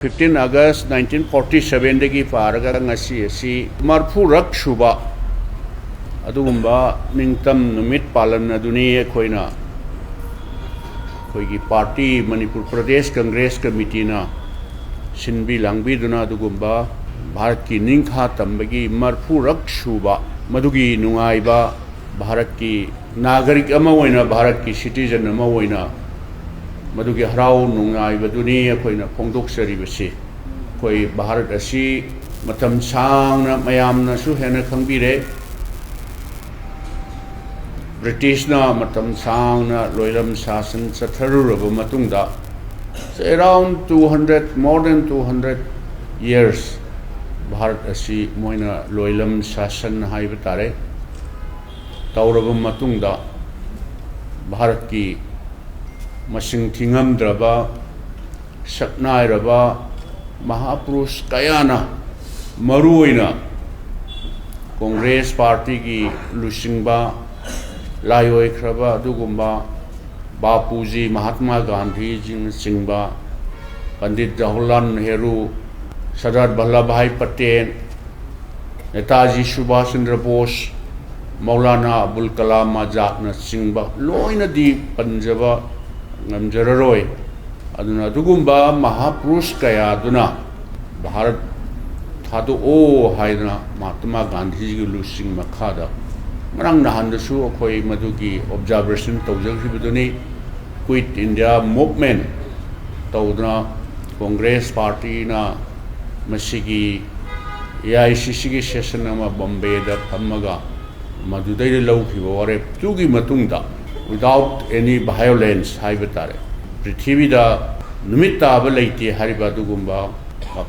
15 August 1947 dagi paraga ngasi asi marfurak shuba adugumba ningtam numit palan aduni khoina khoigi party Manipur Pradesh Congress Committee na sinbi langbi duna adugumba Bharat ki ningkha tambagi marfurak shuba madugi nungaiba Bharat ki nagarik ama oina Bharat ki citizen ama oina मधुगे हराव नुंगाइबदुनी अखोइना फोंदोक्सरिबसि कोई भारत असि मतम सांगना मयामनासु हेना खंबिरे ब्रिटिशना मतम सांगना लोइलम शासन चथरुरब मतुंगदा around 200 more than 200 years Bharat असि Moina लोइलम शासन हाइब तारे तौरब मतुंगदा भारत की मसिंग थिंगमद्रबा सकनाइरबा महापुरुष कयाना मरुइना कांग्रेस पार्टी की लुसिंगबा लायोइख्रबा दुगुम्बा बापूजी महात्मा गांधी जी सिंगबा पंडित जवाहरलाल नेहरू सरदार वल्लभ भाई पटेल नेताजी सुभाष चंद्र बोस मौलाना अबुल कलाम आजाद न सिंगबा लोइना दी पंजबा नमजररोय अदुना दुगुम्बा महापुरुष कयादुना भारत थादो ओ हाइना महात्मा गांधी जी लुसिंग मखादा मरंग नहानदसु अखोई मदुगी ऑब्जर्वेशन तौजखिबदुनी क्विट इंडिया मूवमेंट तौदना कांग्रेस पार्टी ना मसिगी AICC की सेशन अमा बॉम्बे दा फमगा मदुदै लौखिबो वारे तुगी मतुंगदा without any violence haibetare prithivida numit taba leite hariba dugumba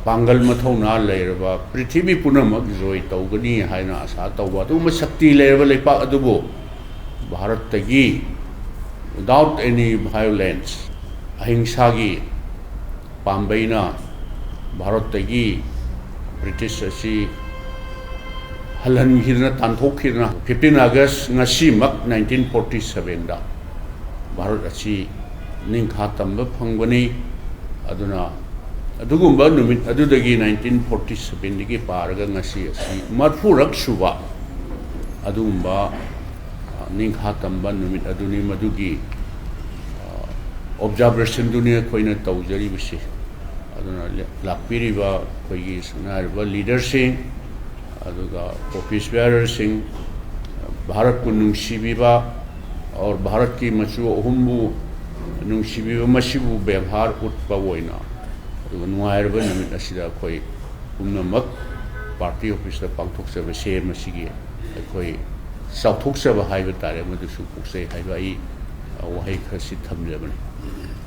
pangal mathona leiraba prithivi punamak joy tawgani haina asa tawba dum shakti leiraba leipa adubo bharat tagi without any violence ahimsa gi pambaina bharat tagi british asi हलन हिरना तांथोक हिरना 15 अगस्त ngasi mak 1947 da Bharat अछि निंखा तंब फंगबनी अदुना अदुगुम्बा नुमित अदुदगी 1947 दगी पारगा ngasi asi marfurak suba अदुगुम्बा निंखा तंब नुमित अदुनी मदुगी ऑब्जर्वेशन दुनिया खोइना तौजरी बिसे अदुना लापिरिबा खोइगी सनारबा लीडरशिप ऑफिस बेयर सिंह भारत को नुंसीबीबा और भारत की मचु अहुमबु नुंसीबीबा मसिबु व्यवहार उठपा ओइना नुआइरबा नमित असिदा खोइ पुनमक पार्टी ऑफिस दा पांथोकसबा से मसिगी खोइ साउथोकसबा हाइबा तारे मदुसु पुक्से हाइबा ई वहाई खसि थमजबनी